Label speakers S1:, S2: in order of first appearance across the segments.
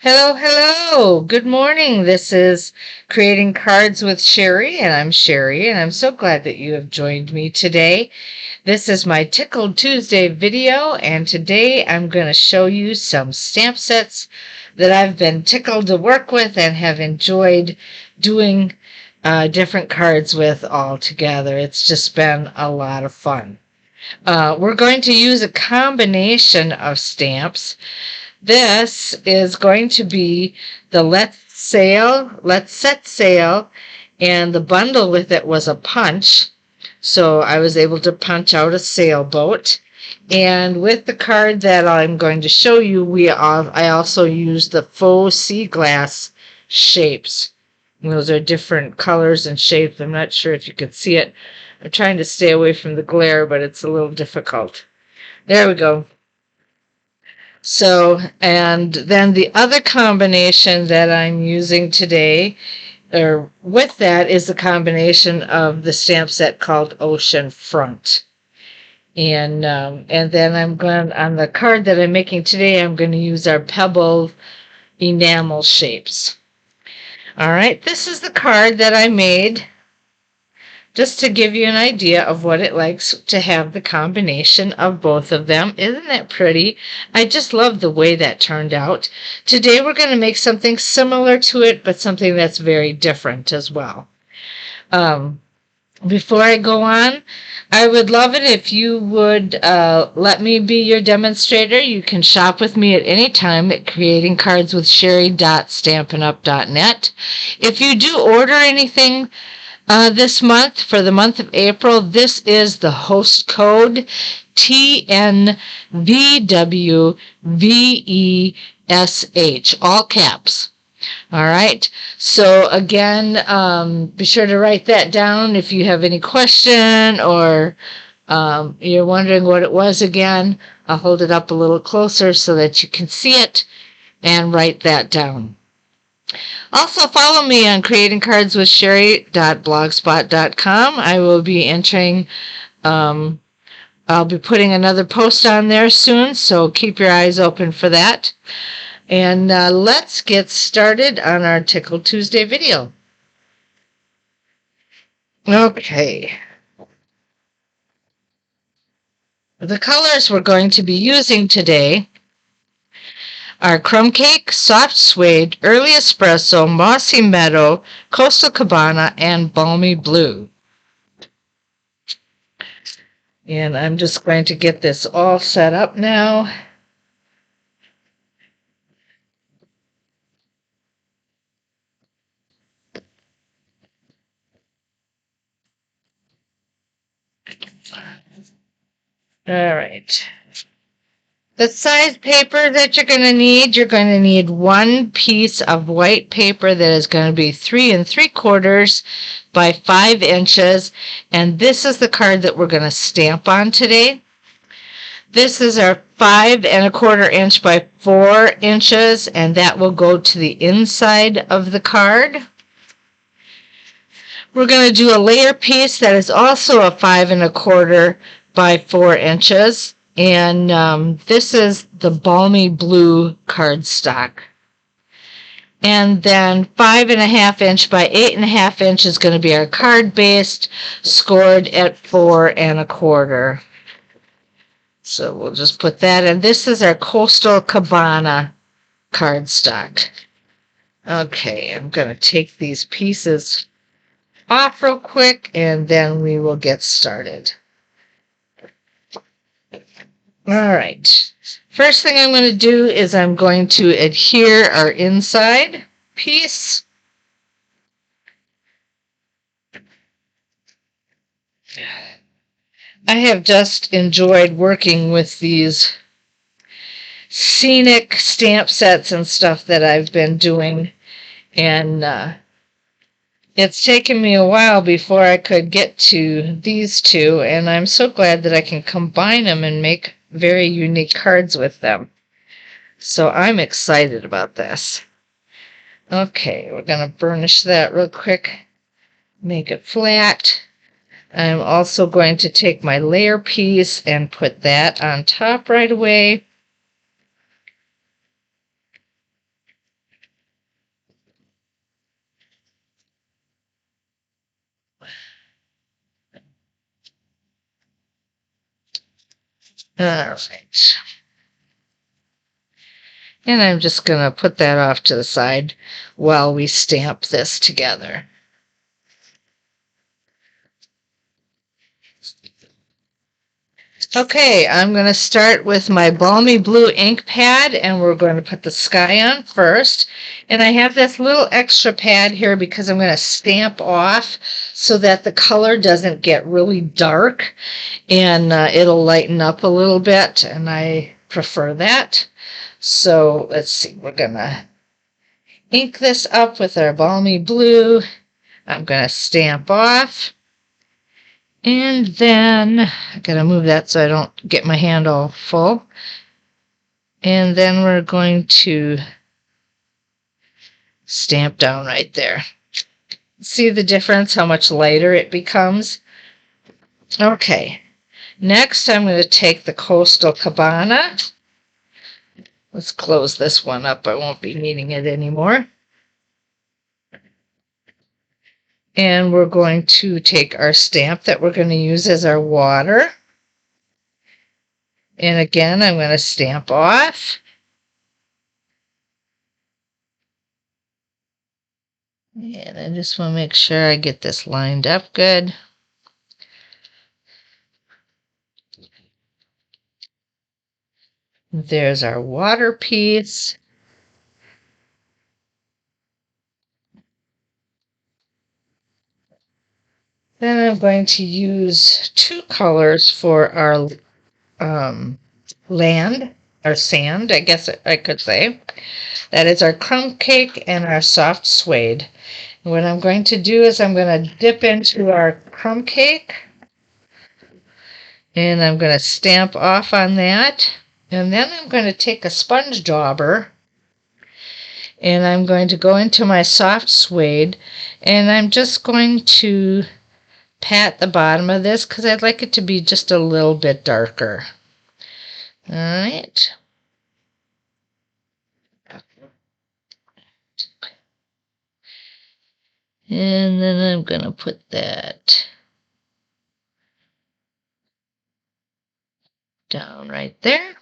S1: Hello, hello. Good morning. This is Creating Cards with Sherry, and I'm Sherry, and I'm so glad that you have joined me today. This is my Tickled Tuesday video, and today I'm going to show you some stamp sets that I've been tickled to work with and have enjoyed doing different cards with all together. It's just been a lot of fun. We're going to use a combination of stamps. This is going to be the Let's Set Sail, and the bundle with it was a punch. So I was able to punch out a sailboat. And with the card that I'm going to show you, I also used the faux sea glass shapes. Those are different colors and shapes. I'm not sure if you can see it. I'm trying to stay away from the glare, but it's a little difficult. There we go. So, and then the other combination that I'm using today, or with that, is the combination of the stamp set called Ocean Front. And then I'm going, on the card that I'm making today, I'm going to use our Pebble enamel shapes. All right, this is the card that I made, just to give you an idea of what it likes to have the combination of both of them. Isn't that pretty? I just love the way that turned out. Today we're going to make something similar to it, but something that's very different as well. Before I go on, I would love it if you would let me be your demonstrator. You can shop with me at any time at creatingcardswithsherry.stampinup.net. If you do order anything this month, for the month of April, this is the host code TNVWVESH, all caps. All right. So again, be sure to write that down if you have any question or you're wondering what it was again. I'll hold it up a little closer so that you can see it and write that down. Also, follow me on creatingcardswithsherry.blogspot.com. I will be entering, I'll be putting another post on there soon, so keep your eyes open for that. And let's get started on our Tickle Tuesday video. Okay. The colors we're going to be using today are Crumb Cake, Soft Suede, Early Espresso, Mossy Meadow, Coastal Cabana, and Balmy Blue. And I'm just going to get this all set up now. All right. The size paper that you're going to need one piece of white paper that is going to be 3 3/4 by 5 inches. And this is the card that we're going to stamp on today. This is our 5 1/4 inch by 4 inches, and that will go to the inside of the card. We're going to do a layer piece that is also a 5 1/4 by 4 inches. And this is the Balmy Blue cardstock. And then 5 1/2 inch by 8 1/2 inch is going to be our card base, scored at 4 1/4. So we'll just put that in. This is our Coastal Cabana cardstock. Okay, I'm going to take these pieces off real quick, and then we will get started. All right. First thing I'm going to do is I'm going to adhere our inside piece. I have just enjoyed working with these Senic stamp sets and stuff that I've been doing, and it's taken me a while before I could get to these two, and I'm so glad that I can combine them and make very unique cards with them. So I'm excited about this. Okay, we're going to burnish that real quick, make it flat. I'm also going to take my layer piece and put that on top right away. All right. And I'm just going to put that off to the side while we stamp this together. Okay, I'm going to start with my balmy blue ink pad, and we're going to put the sky on first. And I have this little extra pad here because I'm going to stamp off so that the color doesn't get really dark, and it'll lighten up a little bit, and I prefer that. So let's see, we're going to ink this up with our balmy blue. I'm going to stamp off. And then I gotta move that so I don't get my hand all full. And then we're going to stamp down right there. See the difference, how much lighter it becomes? Okay, next I'm going to take the Coastal Cabana. Let's close this one up. I won't be needing it anymore. And we're going to take our stamp that we're going to use as our water. And again, I'm going to stamp off. And I just want to make sure I get this lined up good. There's our water piece. Then I'm going to use two colors for our land, or sand, I guess I could say. That is our crumb cake and our soft suede. And what I'm going to do is I'm going to dip into our crumb cake, and I'm going to stamp off on that. And then I'm going to take a sponge dauber, and I'm going to go into my soft suede, and I'm just going to pat the bottom of this because I'd like it to be just a little bit darker. All right. And then I'm going to put that down right there.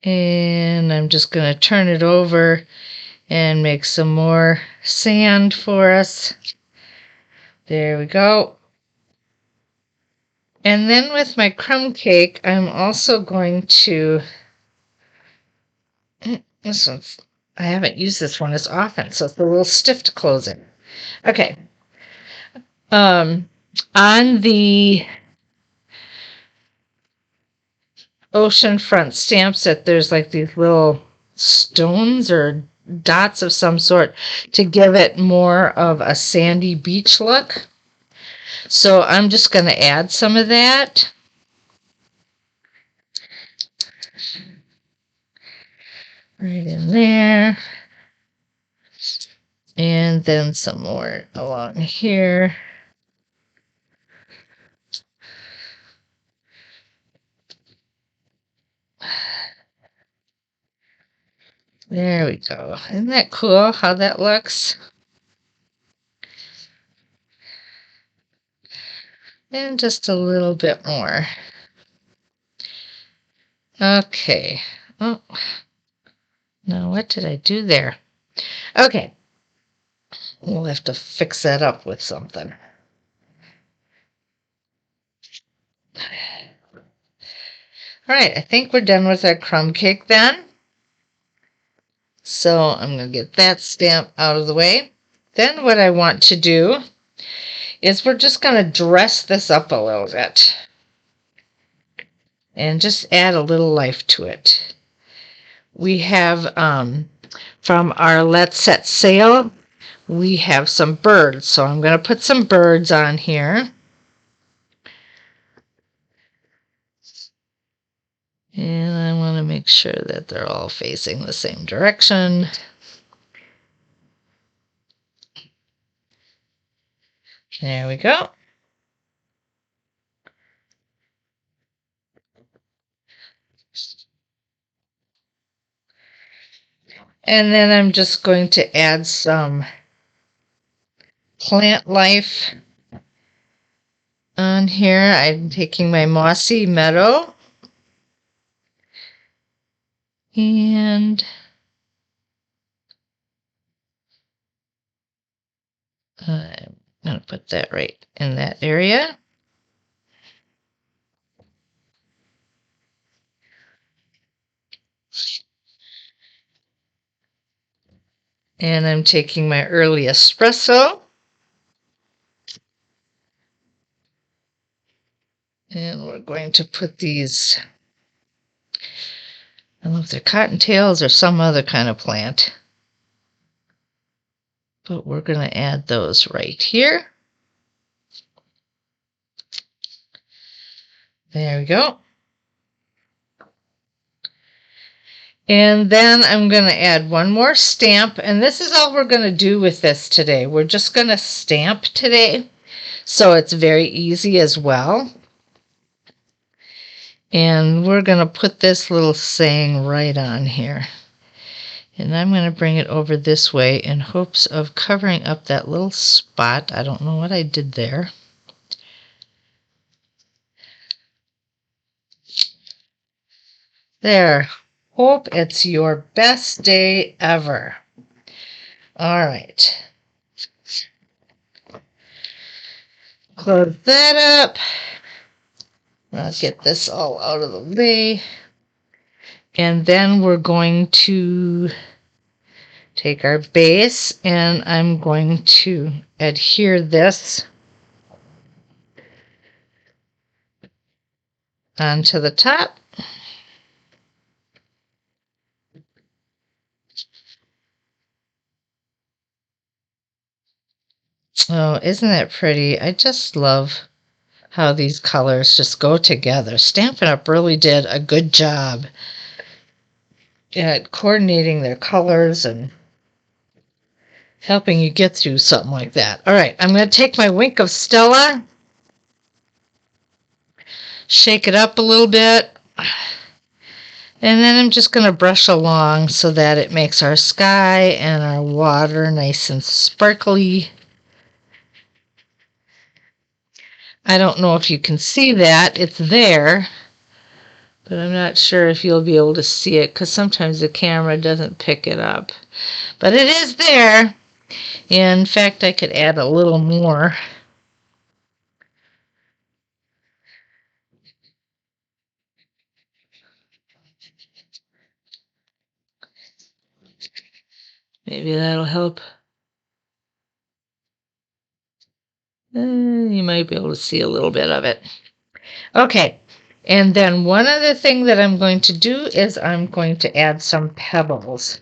S1: And I'm just going to turn it over and make some more sand for us. There we go. And then with my crumb cake, I'm also going to, this one's, I haven't used this one as often, so it's a little stiff to close it. Okay. On the oceanfront stamp set, there's like these little stones or dots of some sort to give it more of a sandy beach look. So I'm just going to add some of that. Right in there. And then some more along here. There we go. Isn't that cool how that looks? And just a little bit more. Okay. Oh, now what did I do there? Okay. We'll have to fix that up with something. All right, I think we're done with our crumb cake then. So I'm going to get that stamp out of the way. Then what I want to do is we're just going to dress this up a little bit and just add a little life to it. We have, from our Let's Set Sail, we have some birds. So I'm going to put some birds on here. And I want to make sure that they're all facing the same direction. There we go. And then I'm just going to add some plant life on here. I'm taking my Mossy Meadow and I'm going to put that right in that area. And I'm taking my early espresso. And we're going to put these, I don't know if they're cottontails or some other kind of plant, but we're going to add those right here. There we go. And then I'm going to add one more stamp, and this is all we're going to do with this today. We're just going to stamp today, so it's very easy as well. And we're going to put this little saying right on here. And I'm going to bring it over this way in hopes of covering up that little spot. I don't know what I did there. There. Hope it's your best day ever. All right. Close that up. I'll get this all out of the way. And then we're going to take our base and I'm going to adhere this onto the top. Oh, isn't that pretty? I just love how these colors just go together. Stampin' Up! Really did a good job at coordinating their colors and helping you get through something like that. All right, I'm going to take my Wink of Stella, shake it up a little bit, and then I'm just going to brush along so that it makes our sky and our water nice and sparkly. I don't know if you can see that. It's there, but I'm not sure if you'll be able to see it because sometimes the camera doesn't pick it up. But it is there. In fact, I could add a little more. Maybe that'll help. You might be able to see a little bit of it. Okay, and then one other thing that I'm going to do is I'm going to add some pebbles.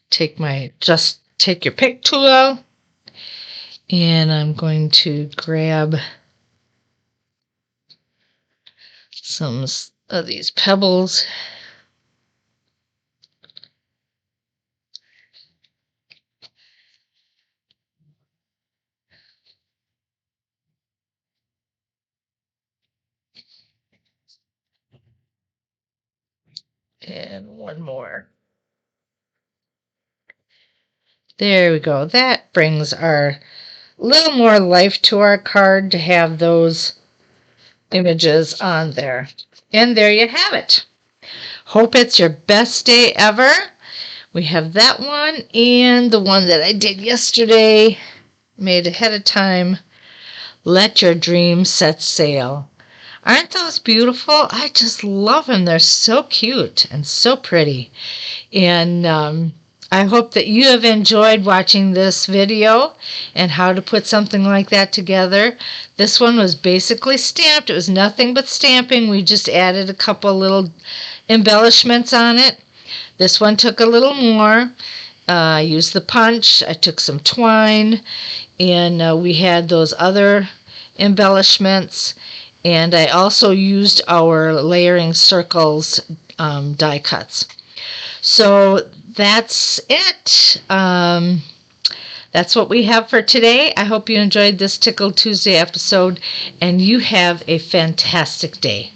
S1: Take your pick tool, and I'm going to grab some of these pebbles. And one more. There we go. That brings our little more life to our card to have those images on there. And there you have it. Hope it's your best day ever. We have that one and the one that I did yesterday, made ahead of time. Let your dreams set sail. Aren't those beautiful? I just love them. They're so cute and so pretty. And I hope that you have enjoyed watching this video and how to put something like that together. This one was basically stamped. It was nothing but stamping. We just added a couple little embellishments on it. This one took a little more. I used the punch. I took some twine, and we had those other embellishments. And I also used our layering circles die cuts. So that's it. That's what we have for today. I hope you enjoyed this Tickled Tuesday episode, and you have a fantastic day.